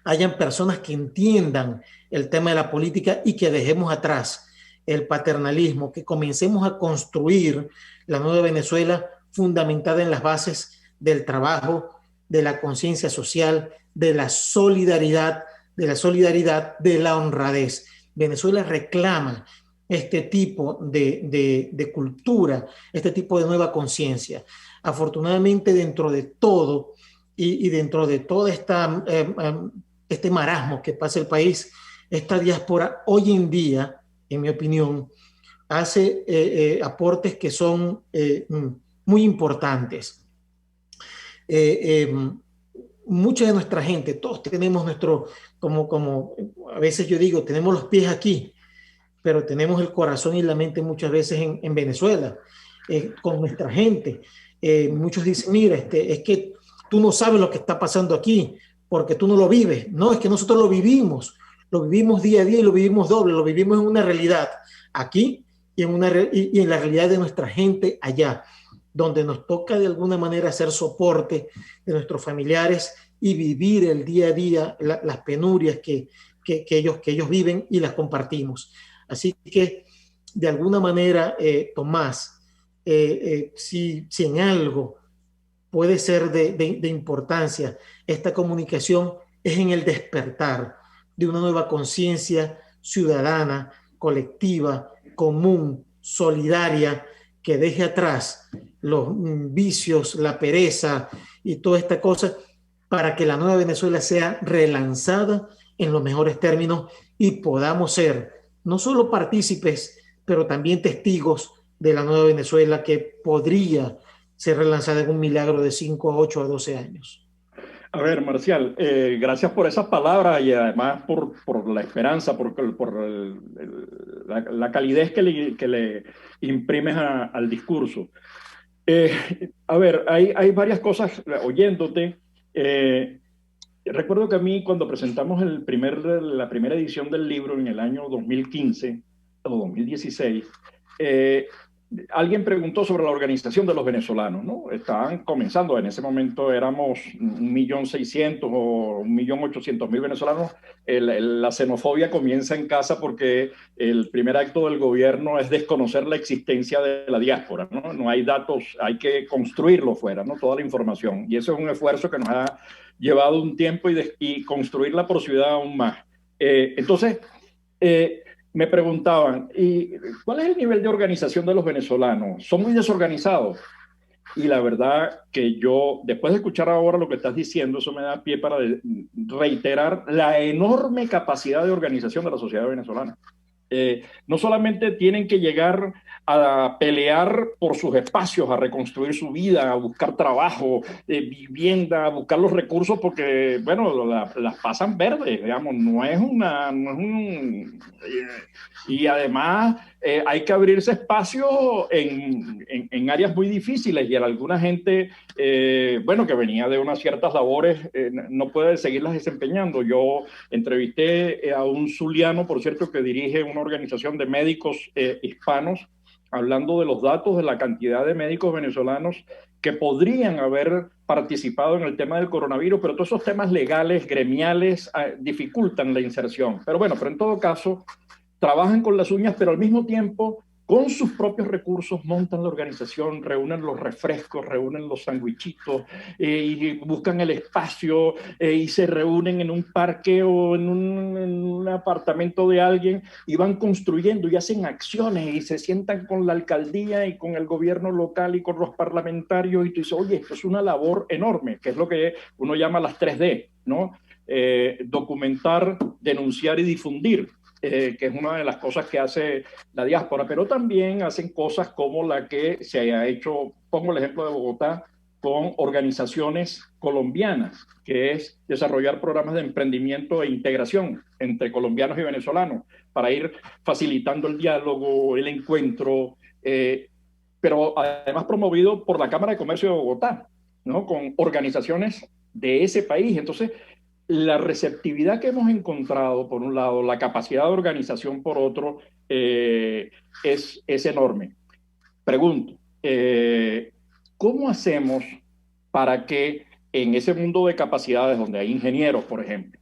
hayan personas que entiendan el tema de la política y que dejemos atrás el paternalismo, que comencemos a construir la nueva Venezuela fundamentada en las bases del trabajo, de la conciencia social, de la solidaridad, de la honradez. Venezuela reclama este tipo de cultura, este tipo de nueva conciencia. Afortunadamente, dentro de todo y dentro de todo este marasmo que pasa el país, esta diáspora hoy en día, en mi opinión, hace aportes que son muy importantes. Mucha de nuestra gente, todos tenemos como a veces yo digo, tenemos los pies aquí, pero tenemos el corazón y la mente muchas veces en Venezuela, con nuestra gente. Muchos dicen, mira, es que tú no sabes lo que está pasando aquí, porque tú no lo vives. No, es que nosotros lo vivimos día a día y lo vivimos doble, lo vivimos en una realidad aquí y en la realidad de nuestra gente allá, donde nos toca de alguna manera hacer soporte de nuestros familiares y vivir el día a día, las penurias que ellos viven, y las compartimos. Así que, de alguna manera, Tomás, si en algo puede ser de importancia esta comunicación, es en el despertar de una nueva conciencia ciudadana, colectiva, común, solidaria, que deje atrás los vicios, la pereza y toda esta cosa, para que la nueva Venezuela sea relanzada en los mejores términos y podamos ser no solo partícipes, pero también testigos de la nueva Venezuela, que podría ser relanzada en un milagro de 5 a 8 a 12 años. A ver, Marcial, gracias por esas palabras y además por la esperanza, por la calidez que le imprimes al discurso. A ver, hay varias cosas oyéndote. Recuerdo que a mí, cuando presentamos la primera edición del libro en el año 2015 o 2016, alguien preguntó sobre la organización de los venezolanos, ¿no? Estaban comenzando, en ese momento éramos 1.600.000 o 1.800.000 venezolanos. La xenofobia comienza en casa porque el primer acto del gobierno es desconocer la existencia de la diáspora, ¿no? No hay datos, hay que construirlo fuera, ¿no? Toda la información. Y eso es un esfuerzo que nos ha llevado un tiempo y construirla por ciudad aún más. Entonces, me preguntaban, ¿y cuál es el nivel de organización de los venezolanos? ¿Son muy desorganizados? Y la verdad que yo, después de escuchar ahora lo que estás diciendo, eso me da pie para reiterar la enorme capacidad de organización de la sociedad venezolana. No solamente tienen que llegar a pelear por sus espacios, a reconstruir su vida, a buscar trabajo, vivienda, a buscar los recursos, porque, bueno, las pasan verdes, digamos, y además hay que abrirse espacio en áreas muy difíciles, y alguna gente, bueno, que venía de unas ciertas labores, no puede seguirlas desempeñando. Yo entrevisté a un zuliano, por cierto, que dirige una organización de médicos hispanos, hablando de los datos de la cantidad de médicos venezolanos que podrían haber participado en el tema del coronavirus, pero todos esos temas legales, gremiales, dificultan la inserción. Pero bueno, pero en todo caso, trabajan con las uñas, pero al mismo tiempo, con sus propios recursos, montan la organización, reúnen los refrescos, reúnen los sandwichitos, y buscan el espacio, y se reúnen en un parque o en un apartamento de alguien y van construyendo y hacen acciones y se sientan con la alcaldía y con el gobierno local y con los parlamentarios, y tú dices, oye, esto es una labor enorme, que es lo que uno llama las 3D, ¿no? Documentar, denunciar y difundir. Que es una de las cosas que hace la diáspora, pero también hacen cosas como la que se ha hecho, pongo el ejemplo de Bogotá, con organizaciones colombianas, que es desarrollar programas de emprendimiento e integración entre colombianos y venezolanos, para ir facilitando el diálogo, el encuentro, pero además promovido por la Cámara de Comercio de Bogotá, ¿no? Con organizaciones de ese país. Entonces, la receptividad que hemos encontrado, por un lado, la capacidad de organización, por otro, es enorme. Pregunto, ¿cómo hacemos para que en ese mundo de capacidades donde hay ingenieros, por ejemplo,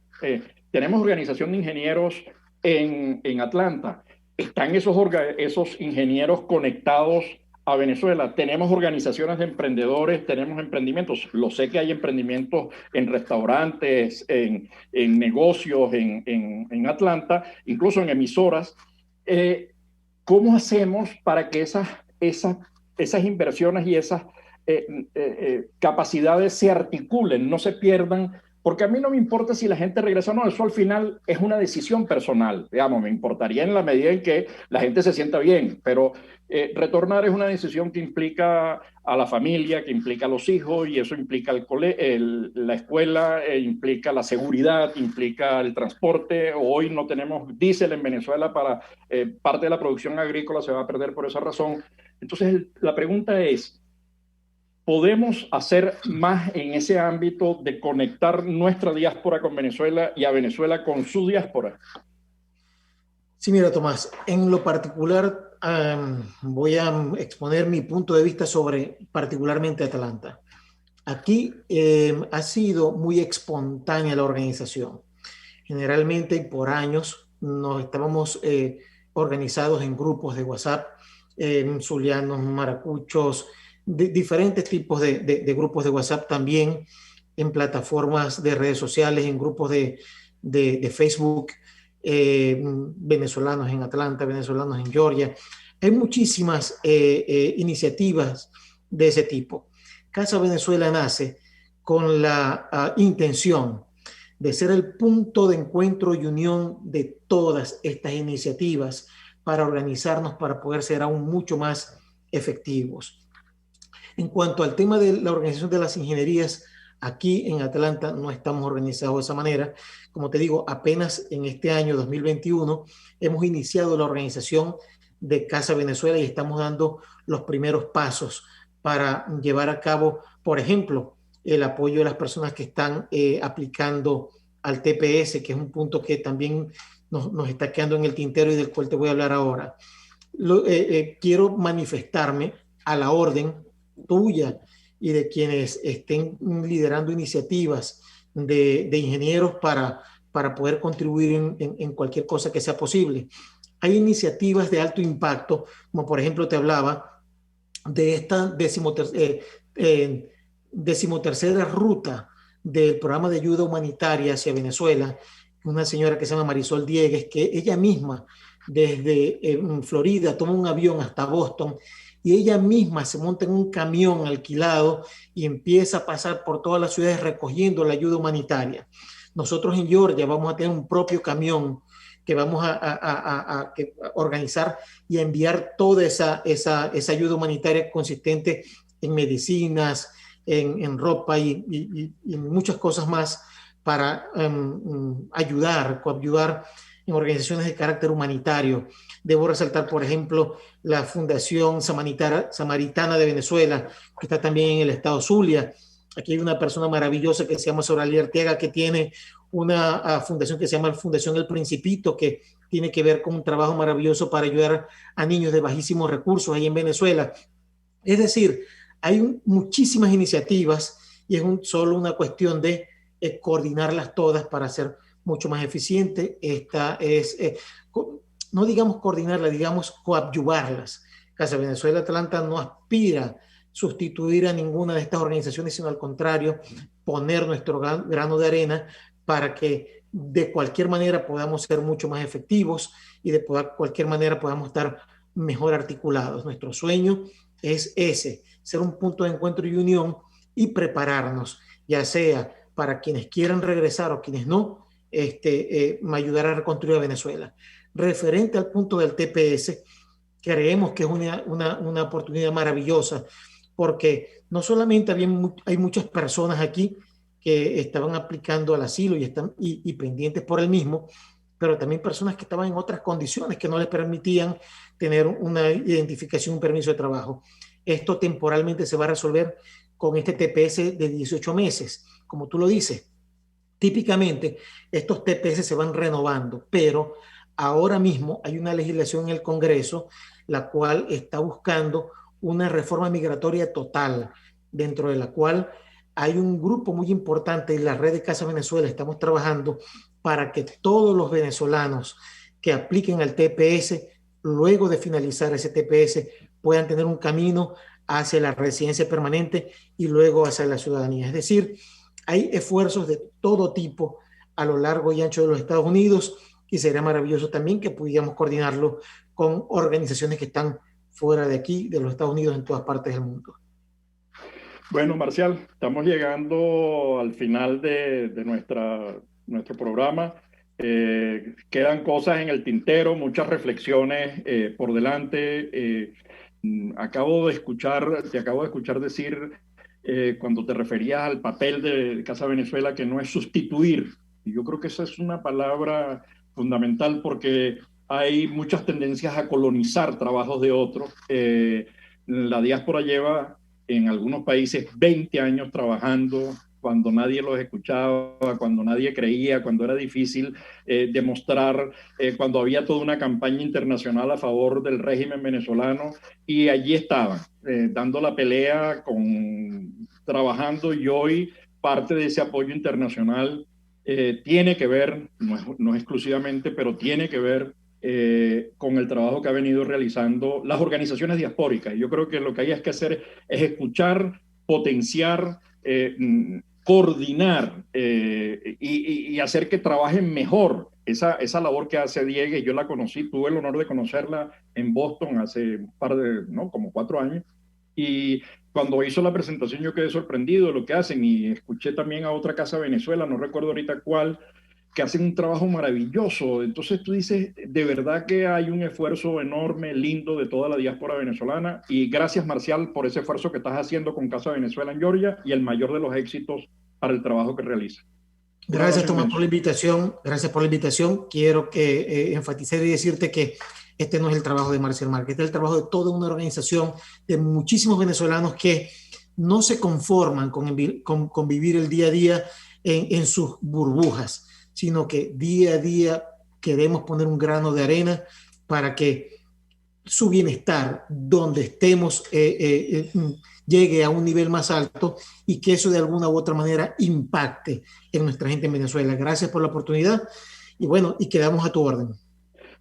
tenemos organización de ingenieros en Atlanta, ¿están esos ingenieros conectados a Venezuela? Tenemos organizaciones de emprendedores, tenemos emprendimientos. Lo sé que hay emprendimientos en restaurantes, en negocios en Atlanta, incluso en emisoras. ¿Cómo hacemos para que esas inversiones y esas capacidades se articulen, no se pierdan? Porque a mí no me importa si la gente regresa o no, eso al final es una decisión personal, digamos, me importaría en la medida en que la gente se sienta bien, pero retornar es una decisión que implica a la familia, que implica a los hijos, y eso implica la escuela, implica la seguridad, implica el transporte. Hoy no tenemos diésel en Venezuela, para parte de la producción agrícola se va a perder por esa razón. Entonces la pregunta es, ¿podemos hacer más en ese ámbito de conectar nuestra diáspora con Venezuela y a Venezuela con su diáspora? Sí, mira, Tomás, en lo particular voy a exponer mi punto de vista sobre particularmente Atlanta. Aquí ha sido muy espontánea la organización. Generalmente por años nos estábamos organizados en grupos de WhatsApp, zulianos, maracuchos, diferentes tipos de grupos de WhatsApp, también en plataformas de redes sociales, en grupos de Facebook, venezolanos en Atlanta, venezolanos en Georgia. Hay muchísimas iniciativas de ese tipo. Casa Venezuela nace con la intención de ser el punto de encuentro y unión de todas estas iniciativas para organizarnos, para poder ser aún mucho más efectivos. En cuanto al tema de la organización de las ingenierías, aquí en Atlanta no estamos organizados de esa manera. Como te digo, apenas en este año 2021 hemos iniciado la organización de Casa Venezuela y estamos dando los primeros pasos para llevar a cabo, por ejemplo, el apoyo de las personas que están aplicando al TPS, que es un punto que también nos está quedando en el tintero y del cual te voy a hablar ahora. Quiero manifestarme a la orden tuya y de quienes estén liderando iniciativas de ingenieros para poder contribuir en cualquier cosa que sea posible. Hay iniciativas de alto impacto, como por ejemplo te hablaba de esta decimotercera ruta del programa de ayuda humanitaria hacia Venezuela, una señora que se llama Marisol Diegues, que ella misma desde Florida toma un avión hasta Boston y ella misma se monta en un camión alquilado y empieza a pasar por todas las ciudades recogiendo la ayuda humanitaria. Nosotros en Georgia vamos a tener un propio camión que vamos a organizar y a enviar toda esa ayuda humanitaria consistente en medicinas, en ropa y muchas cosas más para ayudar en organizaciones de carácter humanitario. Debo resaltar, por ejemplo, la Fundación Samaritana de Venezuela, que está también en el estado Zulia. Aquí hay una persona maravillosa que se llama Sorali Arteaga, que tiene una fundación que se llama Fundación El Principito, que tiene que ver con un trabajo maravilloso para ayudar a niños de bajísimos recursos ahí en Venezuela. Es decir, hay muchísimas iniciativas y es solo una cuestión de coordinarlas todas para ser mucho más eficiente. Esta es, no digamos coordinarlas, digamos coadyuvarlas. Casa Venezuela Atlanta no aspira a sustituir a ninguna de estas organizaciones, sino al contrario, poner nuestro grano de arena para que de cualquier manera podamos ser mucho más efectivos y de cualquier manera podamos estar mejor articulados. Nuestro sueño es ese, ser un punto de encuentro y unión y prepararnos, ya sea para quienes quieran regresar o quienes no, ayudar a reconstruir a Venezuela. Referente al punto del TPS, creemos que es una oportunidad maravillosa, porque no solamente hay muchas personas aquí que estaban aplicando al asilo y pendientes por el mismo, pero también personas que estaban en otras condiciones que no les permitían tener una identificación, un permiso de trabajo. Esto temporalmente se va a resolver con este TPS de 18 meses, como tú lo dices. Típicamente estos TPS se van renovando, pero ahora mismo hay una legislación en el Congreso la cual está buscando una reforma migratoria total, dentro de la cual hay un grupo muy importante en la red de Casa Venezuela. Estamos trabajando para que todos los venezolanos que apliquen al TPS, luego de finalizar ese TPS, puedan tener un camino hacia la residencia permanente y luego hacia la ciudadanía. Es decir, hay esfuerzos de todo tipo a lo largo y ancho de los Estados Unidos, y sería maravilloso también que pudiéramos coordinarlo con organizaciones que están fuera de aquí, de los Estados Unidos, en todas partes del mundo. Bueno, Marcial, estamos llegando al final de nuestro programa. Quedan cosas en el tintero, muchas reflexiones por delante. Te acabo de escuchar decir cuando te referías al papel de Casa Venezuela, que no es sustituir. Y yo creo que esa es una palabra fundamental, porque hay muchas tendencias a colonizar trabajos de otros. La diáspora lleva en algunos países 20 años trabajando, cuando nadie los escuchaba, cuando nadie creía, cuando era difícil demostrar, cuando había toda una campaña internacional a favor del régimen venezolano, y allí estaban, dando la pelea, trabajando, y hoy parte de ese apoyo internacional tiene que ver, no exclusivamente, pero tiene que ver con el trabajo que ha venido realizando las organizaciones diaspóricas. Yo creo que lo que hay que hacer es escuchar, potenciar, coordinar y hacer que trabajen mejor. Esa labor que hace Diego, yo la conocí, tuve el honor de conocerla en Boston hace como 4 años, y cuando hizo la presentación yo quedé sorprendido de lo que hacen, y escuché también a otra Casa Venezuela, no recuerdo ahorita cuál, que hacen un trabajo maravilloso. Entonces tú dices, de verdad que hay un esfuerzo enorme, lindo, de toda la diáspora venezolana, y gracias, Marcial, por ese esfuerzo que estás haciendo con Casa Venezuela en Georgia, y el mayor de los éxitos para el trabajo que realiza. Gracias, Tomás, por la invitación. Gracias por la invitación. Quiero enfatizar y decirte que este no es el trabajo de Marcial Márquez, este es el trabajo de toda una organización de muchísimos venezolanos que no se conforman con vivir el día a día en sus burbujas, sino que día a día queremos poner un grano de arena para que su bienestar, donde estemos, llegue a un nivel más alto, y que eso de alguna u otra manera impacte en nuestra gente en Venezuela. Gracias por la oportunidad, y bueno, y quedamos a tu orden.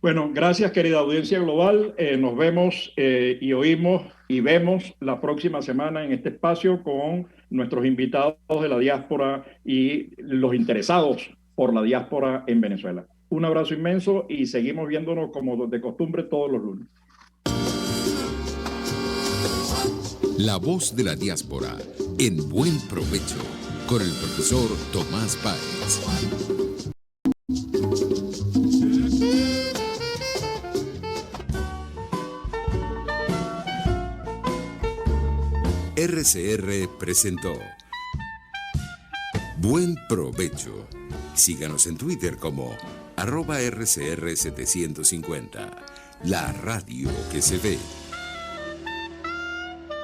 Bueno, gracias, querida audiencia global. Nos vemos y oímos y vemos la próxima semana en este espacio con nuestros invitados de la diáspora y los interesados por la diáspora en Venezuela. Un abrazo inmenso, y seguimos viéndonos como de costumbre todos los lunes. La voz de la diáspora, en Buen Provecho, con el profesor Tomás Páez. RCR presentó Buen Provecho. Síganos en Twitter como @RCR750, la radio que se ve.